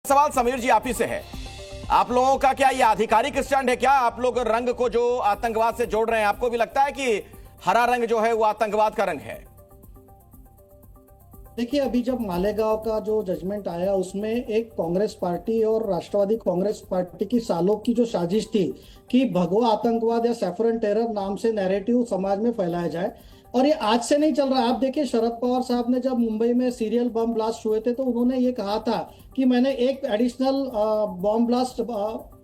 सवाल समीर जी आप ही से है। आप लोगों का क्या ये आधिकारिक स्टैंड है? क्या आप लोग रंग को जो आतंकवाद से जोड़ रहे हैं, आपको भी लगता है कि हरा रंग जो है वो आतंकवाद का रंग है? देखिए, अभी जब मालेगांव का जो जजमेंट आया उसमें एक कांग्रेस पार्टी और राष्ट्रवादी कांग्रेस पार्टी की सालों की जो साजिश थी कि भगवा आतंकवाद या सैफरन टेरर नाम से नैरेटिव समाज में फैलाया जाए, और ये आज से नहीं चल रहा है। आप देखिए, शरद पवार साहब ने जब मुंबई में सीरियल बम ब्लास्ट हुए थे तो उन्होंने ये कहा था कि मैंने एक एडिशनल बम ब्लास्ट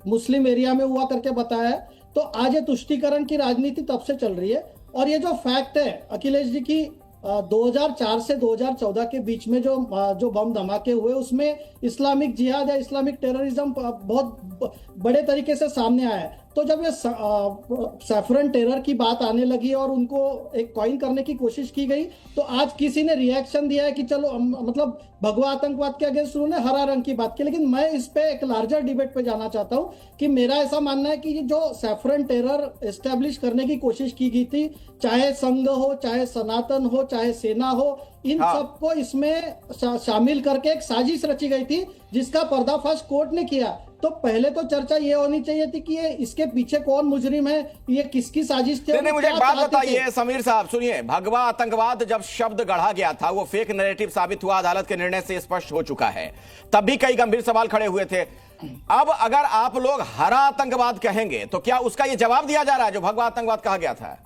मुस्लिम एरिया में हुआ करके बताया है। तो आज ये तुष्टीकरण की राजनीति तब से चल रही है। और ये जो फैक्ट है अखिलेश जी की, 2004 से 2014 के बीच में जो बम धमाके हुए उसमें इस्लामिक जिहाद या इस्लामिक टेररिज्म बहुत बड़े तरीके से सामने आया है। तो जब ये सैफरन टेरर की बात आने लगी और उनको एक कॉइन करने की कोशिश की गई, तो आज किसी ने रिएक्शन दिया है कि चलो मतलब भगवा आतंकवाद के अगेंस्ट उन्होंने हरा रंग की बात की। लेकिन मैं इस पे एक लार्जर डिबेट पे जाना चाहता हूँ कि मेरा ऐसा मानना है कि जो सैफरन टेरर एस्टेब्लिश करने की कोशिश की गई थी, चाहे संघ हो, चाहे सनातन हो, चाहे सेना हो, इन सबको इसमें शामिल करके एक साजिश रची गई थी जिसका पर्दाफाश कोर्ट ने किया। तो पहले तो चर्चा ये होनी चाहिए थी कि ये इसके पीछे कौन मुजरिम है, ये किसकी साजिश थी। नहीं, मुझे एक बात बताइए समीर साहब, सुनिए, भगवा आतंकवाद जब शब्द गढ़ा गया था वो फेक नैरेटिव साबित हुआ, अदालत के निर्णय से स्पष्ट हो चुका है। तब भी कई गंभीर सवाल खड़े हुए थे। अब अगर आप लोग हरा आतंकवाद कहेंगे तो क्या उसका ये जवाब दिया जा रहा है जो भगवा आतंकवाद कहा गया था?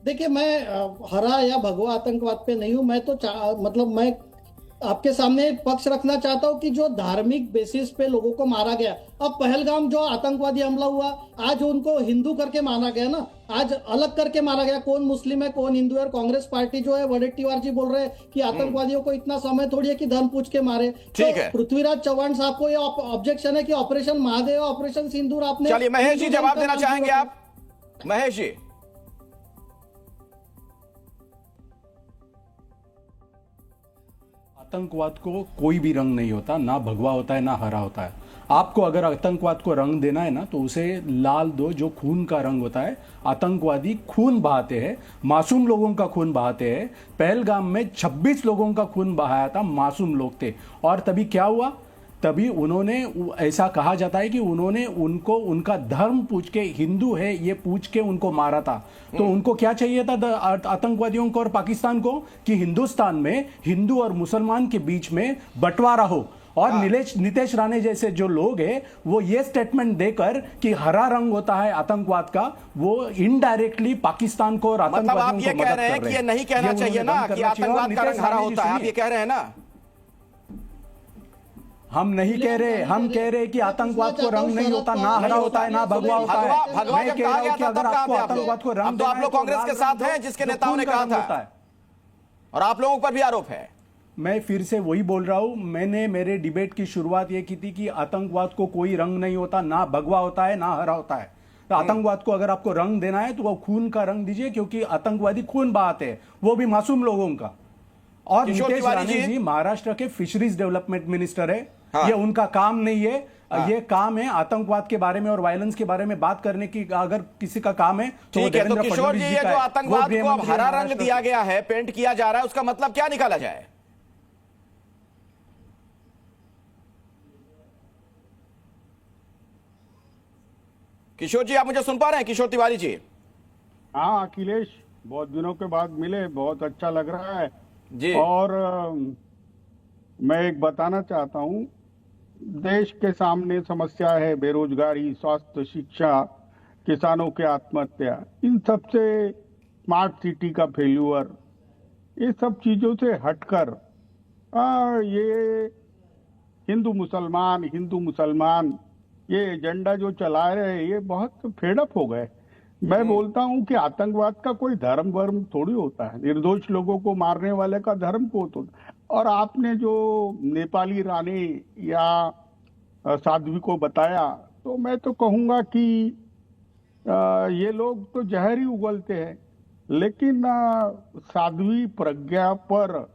देखिए, मैं हरा या भगवा आतंकवाद पे नहीं हूं। मैं तो मतलब मैं आपके सामने पक्ष रखना चाहता हूं कि जो धार्मिक बेसिस पे लोगों को मारा गया, अब पहलगाम जो आतंकवादी हमला हुआ, आज उनको हिंदू करके मारा गया ना, आज अलग करके मारा गया। कौन मुस्लिम है, कौन हिंदू है। और कांग्रेस पार्टी जो है, वडेट्टीवार जी बोल रहे हैं कि आतंकवादियों को इतना समय थोड़ी है कि धन पूछ के मारे। तो पृथ्वीराज चौहान साहब को ये ऑब्जेक्शन है कि ऑपरेशन महादेव, ऑपरेशन सिंदूर आपने। चलिए महेश जी जवाब देना चाहेंगे आप? महेश जी, आतंकवाद को कोई भी रंग नहीं होता, ना भगवा होता है ना हरा होता है। आपको अगर आतंकवाद को रंग देना है ना तो उसे लाल दो, जो खून का रंग होता है। आतंकवादी खून बहाते हैं, मासूम लोगों का खून बहाते हैं। पहलगाम में 26 लोगों का खून बहाया था, मासूम लोग थे। और तभी क्या हुआ? तभी उन्होंने, ऐसा कहा जाता है कि उन्होंने उनको उनका धर्म पूछ के, हिंदू है ये पूछ के उनको मारा था। तो उनको क्या चाहिए था आतंकवादियों को और पाकिस्तान को? कि हिंदुस्तान में हिंदू और मुसलमान के बीच में बंटवारा हो। और नितेश राणे जैसे जो लोग हैं वो ये स्टेटमेंट देकर कि हरा रंग होता है आतंकवाद का, वो इनडायरेक्टली पाकिस्तान को और आतंकवादियों को मदद कर रहे हैं। मतलब आप ये कह रहे हैं कि ये नहीं कहना चाहिए ना कि आतंकवाद का रंग हरा होता है, आप ये कह रहे हैं ना? हम नहीं कह रहे, हम कह रहे कि आतंकवाद को रंग नहीं होता, ना हरा होता है ना भगवा होता है। भगवा जब कहा गया था तब आपको आतंकवाद को रंग, अब तो आप लोग कांग्रेस के साथ हैं जिसके नेताओं ने कहा था, और आप लोगों पर भी आरोप है। मैं फिर से वही बोल रहा हूं, मैंने मेरे डिबेट की शुरुआत ये की थी कि आतंकवाद को कोई रंग नहीं होता, ना भगवा होता है ना हरा होता है। तो आतंकवाद को अगर आपको रंग देना है तो वो खून का रंग दीजिए, क्योंकि आतंकवादी खून बहाते हैं, वो भी मासूम लोगों का। और नितेश राणे जी महाराष्ट्र के फिशरीज डेवलपमेंट मिनिस्टर है। हाँ। ये उनका काम नहीं है। हाँ। ये काम है आतंकवाद के बारे में और वायलेंस के बारे में बात करने की। अगर किसी का काम है तो देवेंद्र फडणवीस जी का है। ये जो आतंकवाद को अब हरा रंग दिया गया है, पेंट किया जा रहा है, उसका मतलब क्या निकाला जाए? किशोर जी, आप मुझे सुन पा रहे हैं? किशोर तिवारी जी। हाँ अखिलेश, बहुत दिनों के बाद मिले, बहुत अच्छा लग रहा है जी। और मैं एक बताना चाहता हूँ, देश के सामने समस्या है बेरोजगारी, स्वास्थ्य, शिक्षा, किसानों की आत्महत्या, इन सब से स्मार्ट सिटी का फेल्यूअर, ये सब चीजों से हटकर ये हिंदू मुसलमान ये एजेंडा जो चला रहे हैं, ये बहुत फेडअप हो गए। मैं बोलता हूं कि आतंकवाद का कोई धर्म वर्म थोड़ी होता है, निर्दोष लोगों को मारने वाले का धर्म को तो। और आपने जो नेपाली रानी या साध्वी को बताया, तो मैं तो कहूंगा कि ये लोग तो जहर ही उगलते हैं। लेकिन साध्वी प्रज्ञा पर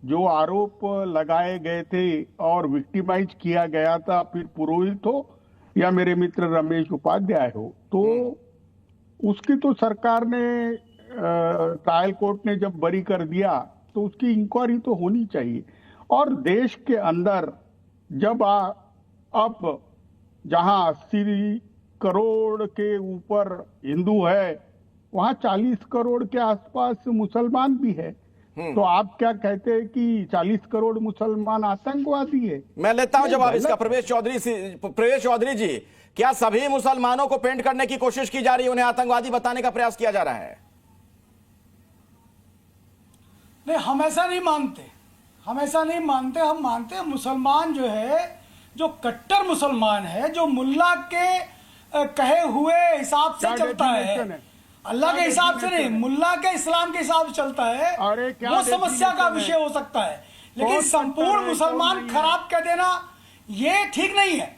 जो आरोप लगाए गए थे और विक्टिमाइज किया गया था, फिर पुरोहित हो या मेरे मित्र रमेश उपाध्याय हो, तो उसकी तो सरकार ने, ट्रायल कोर्ट ने जब बरी कर दिया तो उसकी इंक्वायरी तो होनी चाहिए। और देश के अंदर जब अब जहां 80 करोड़ के ऊपर हिंदू है, वहां 40 करोड़ के आसपास मुसलमान भी है। तो आप क्या कहते हैं कि 40 करोड़ मुसलमान आतंकवादी है? मैं लेता हूं जवाब गलत इसका। प्रवेश चौधरी जी, क्या सभी मुसलमानों को पेंट करने की कोशिश की जा रही है, उन्हें आतंकवादी बताने का प्रयास किया जा रहा है? नहीं, हम ऐसा नहीं मानते। हम ऐसा नहीं मानते। हम मानते हैं मुसलमान जो है, जो कट्टर मुसलमान है, जो मुल्ला के कहे हुए हिसाब से क्या चलता definition है, अल्लाह के हिसाब से नहीं, मुल्ला के इस्लाम के हिसाब से चलता है, अरे क्या वो समस्या का definition है? विषय हो सकता है। लेकिन कौन संपूर्ण कट्टर है, मुसलमान कौन नहीं है? खराब कह देना ये ठीक नहीं है।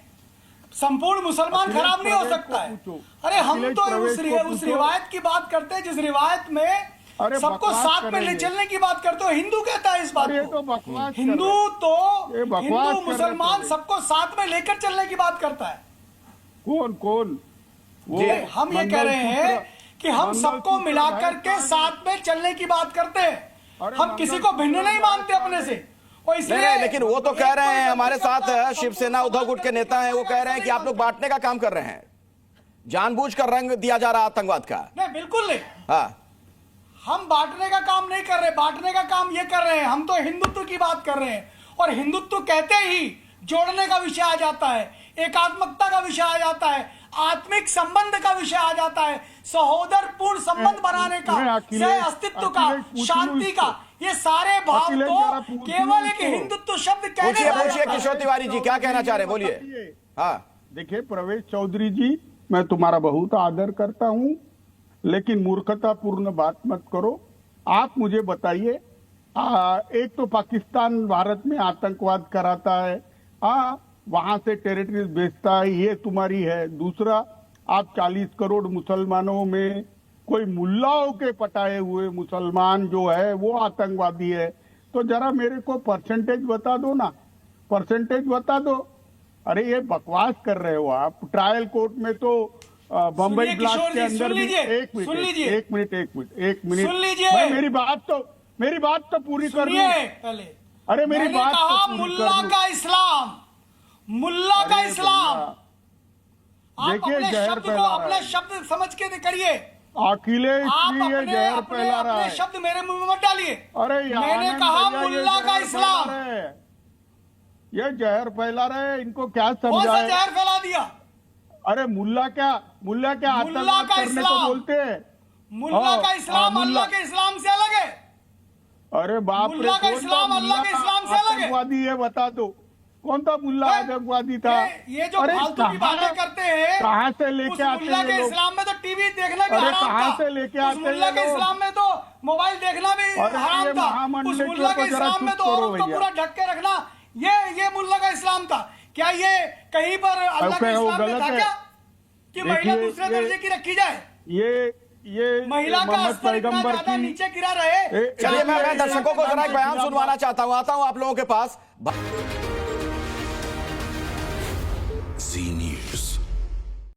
संपूर्ण मुसलमान अखिलेश खराब नहीं हो प्रवेश सकता को है। पूछो। अरे हम अखिलेश तो प्रवेश को उस पूछो। रिवायत की बात करते हैं जिस रिवायत में अरे सबको बकवास साथ में ले करेंगे। चलने की बात करते हो। हिंदू कहता है इस बात अरे ये को। तो बकवास कर हिंदू रहे तो ये बकवास हिंदू कर मुसलमान रहे थे। सबको साथ में लेकर चलने की बात करता है। कौन कौन वो जी, हम ये कह रहे हैं कि हम सबको मंगलसूत्र मिलाकर है, के साथ में चलने की बात करते हैं। अरे हम किसी को भिन्न नहीं मानते अपने से। और नहीं इसलिए नहीं, लेकिन वो तो कह रहे हैं, हमारे साथ सबको शिवसेना उद्धव गुट के नेता हैं, वो कह रहे हैं कि आप लोग बांटने का काम कर रहे हैं, जानबूझकर रंग दिया जा रहा आतंकवाद का। नहीं, बिल्कुल नहीं। हाँ, हम बांटने का काम नहीं कर रहे। बांटने का काम ये कर रहे हैं, हम तो हिंदुत्व की बात कर रहे हैं। और हिंदुत्व कहते ही जोड़ने का विषय आ जाता है, एकात्मकता का विषय आ जाता है, आत्मिक संबंध का विषय आ जाता है, सहोदरपूर्ण संबंध बनाने का, सह अस्तित्व का, शांति का, ये सारे भाव तो केवल एक हिंदुत्व शब्द कहने पूछिए से पूछिए आता है। किशोर तिवारी जी क्या कहना चाह रहे हैं, बोलिए। हाँ, देखिए प्रवेश चौधरी जी, मैं तुम्हारा बहुत आदर करता हूं, लेकिन मूर्खतापूर्ण बात मत करो। आप मुझे बताइए, एक तो पाकिस्तान भारत में आतंकवाद कराता है, वहां से टेरिटरीज बेचता है, ये तुम्हारी है। दूसरा, आप 40 करोड़ मुसलमानों में कोई मुल्लाओं के पटाए हुए मुसलमान जो है वो आतंकवादी है। तो जरा मेरे को परसेंटेज बता दो ना, परसेंटेज बता दो। अरे ये बकवास कर रहे हो आप। ट्रायल कोर्ट में तो बम्बई सुनिए ब्लास्ट किशोर के जी, अंदर सुन भी लीजिए, एक सुन लीजिए। मिनट सुन लीजिए। भाई, मेरी बात तो पूरी कर सुनिए लूं। पहले। अरे मेरी मैंने बात कहा तो पूरी मुल्ला कर लूं। का इस्लाम, मुल्ला का अरे इस्लाम। भैया, आप देखिए अपने जहर शब्द को फैला रहा अपने है। शब्द समझ के करिए। अखिलेश आप जी ये अपने जहर अपने फैला रहा अपने है। शब्द मेरे मुंह में मत डालिए। अरे यार, मैंने आनंद कहा भैया, ये मुल्ला का जहर इस्लाम। फैला रहे हैं। ये जहर फैला रहे हैं, इनको क्या कौन सा समझाए? जहर फैला दिया? अरे मुल्ला क्या आतंकवाद का करने को इस्लाम। बोलते हैं? मुल्ला का इस्लाम मुल्ला। अल्लाह के इस्लाम से अलग है। अरे बाप रे, मुल्ला का कौन सा इस्लाम अल्लाह मुल्ला के इस्लाम से अलग है। आतंकवादी है, बता दो कौन सा मुल्ला है? आतंकवादी था? ये जो अरे फालतू की बातें करते हैं, कहाँ से उस लेके आते मुल्ला हैं के लोग? इस्लाम में तो टीवी देखना भी अरे हराम कहाँ था। से लेके उस आते हैं मुल्ला के लोग? इस्लाम में तो मोबाइल देखना भी अरे हराम ये था। उस महामंडलेश्वर मुल्ला के को जरा इस्लाम में चुप तो करो औरत को भैया। पूरा ढक के रखना, ये मुल्ला का इस्लाम था क्या? ये कहीं पर अल्लाह के वो इस्लाम में गलत था है। क्या कि महिला देखिए, दूसरे ये- दर्जे की रखी जाए? ये महिला का मोहम्मद स्तर इतना पैगंबर ज्यादा की नीचे गिरा रहे। चलिए मैं दर्शकों को जरा एक बयान सुनवाना चाहता हूं, आता हूं आप लोगों के पास।